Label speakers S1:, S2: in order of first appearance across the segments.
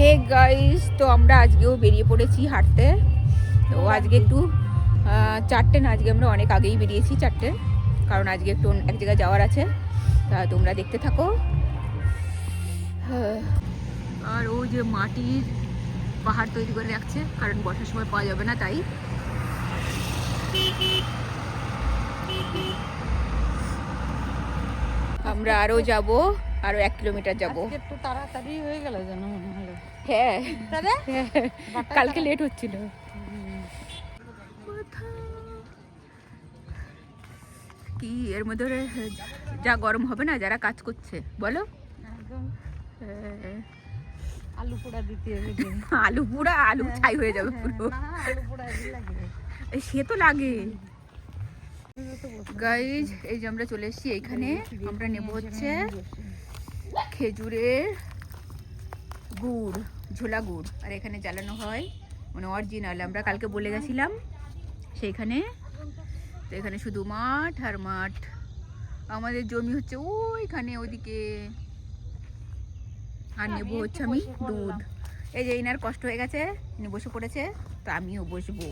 S1: Hey guys, তো আমরা আজকেও বেরিয়ে পড়েছি হাঁটতে। তো আজকে একটু 4টে না, আজকে আমরা অনেক আগেই বেরিয়েছি 4টে, কারণ আজকে একটু এক জায়গায় যাওয়ার আছে। তা তোমরা দেখতে থাকো। আর ও যে মাটির পাহাড় তৈরি করে রাখছে, কারণ বর্ষার সময় পাওয়া যাবে না, তাই আমরা আরো যাব, আরো 1 কিলোমিটার যাব।
S2: একটু তাড়াতাড়ি হয়ে গেল যেন মনে হলো।
S1: হ্যাঁ, কালকে লেট হচ্ছিল। কি এর মধ্যে যা গরম হবে না, যারা কাজ করছে বলো।
S2: একদম আলু পোড়া দিতে হবে।
S1: আলু পোড়া, আলু ছাই হয়ে যাবে পুরো।
S2: আলু পোড়া লাগে,
S1: সে তো লাগে। গাইজ, এই যে আমরা চলে এসেছি এইখানে। আমরা নেব হচ্ছে খেজুরের গুড়, ঝোলা গুড়, আর এখানে জ্বালানো হয় মানে অরিজিনাল। আমরা কালকে বলে গেছিলাম সেইখানে। তো এখানে শুধু মাঠ আর মাঠ। আমাদের জমি হচ্ছে ওইখানে ওইদিকে। আর নেবো হচ্ছে আমি দুধ। এই যে ইনার কষ্ট হয়ে গেছে, ইনি বসে পড়েছে, তো আমিও বসবো।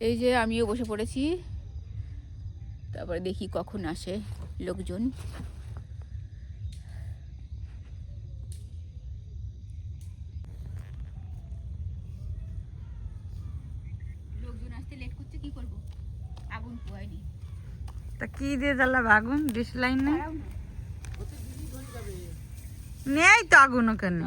S1: এই যে আমিও বসে পড়েছি। তারপরে দেখি কখন আসে লোকজন। লোকজন আসতে লেট করছে, কি করব? আগুন পোয়াইনি।
S2: তা কি দিয়ে জ্বালাবে আগুন? ডিশ লাইন নেই, নেই তো আগুন ওখানে।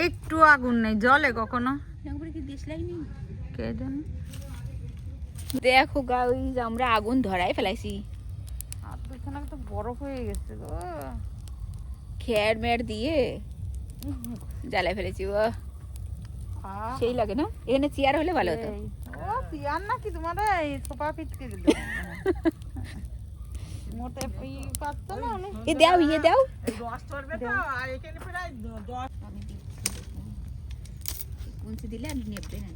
S2: একটু আগুন নেই, জলে কখনো কে জানে।
S1: দেখো গাইজ, আমরা আগুন ধরাই ফেলাইছি।
S2: আর পিছনে তো বরফ হয়ে গেছে গো।
S1: খেয়ার মেয়ার দিয়ে জ্বালাই ফেলেছি। ও সেই লাগে না? এখানে চেয়ার হলে ভালো হতো।
S2: ও চেয়ার নাকি তোমার এই সোফা পিটকে দিল। মোটে পাচ্ছ না অনেক।
S1: এ দাও, ইয়ে দাও। কোনসে দিলে আমি নেববে না।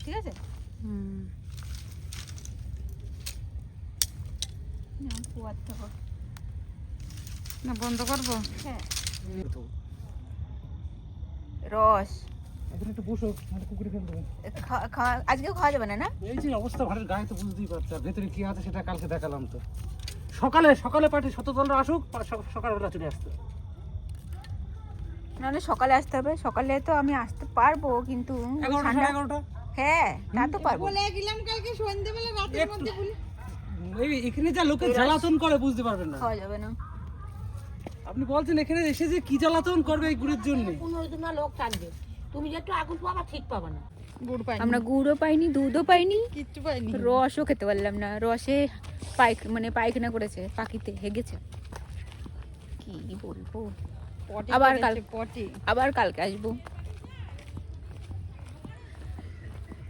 S1: ঠিক আছে,
S2: না বন্ধ করবো?
S1: হ্যাঁ, রস আজকেও খাওয়া যাবে না। না
S3: এই যে অবস্থা ঘরের গায়ে তো বুঝতেই পারছো, ভেতরে কি আছে সেটা কালকে দেখালাম। তো সকালে সকালে পার্টি শতদলরা আসুক, সকালবেলা চলে আসতো।
S1: নাহলে সকালে আসতে হবে। সকালে তো আমি আসতে পারবো, কিন্তু
S3: 11টা
S1: হ্যাঁ, তা তো পারবো।
S2: বলে গেলাম কালকে সন্ধ্যাবেলা রাতের মধ্যে বলি।
S3: এই এখানে যা লোকে জ্বালাতন করে বুঝতে পারবেন না।
S1: খাওয়া যাবে না।
S3: আপনি বলছেন এখানে এসে যে কি জ্বালাতন করবে এই গুড়ের জন্য।
S4: 15 লোক থাকবে, তুমি যে একটু আগুন পাবা ঠিক পাবা না।
S2: গুড় পাই,
S1: আমরা গুড়ও পাইনি, দুধও পাইনি,
S2: কিচ্ছু পাইনি।
S1: রসও খেতে পারলাম না। রসে পায়খানা করেছে, পাখিতে হেগেছে। কি বলবো। আবার কালকে আসবো।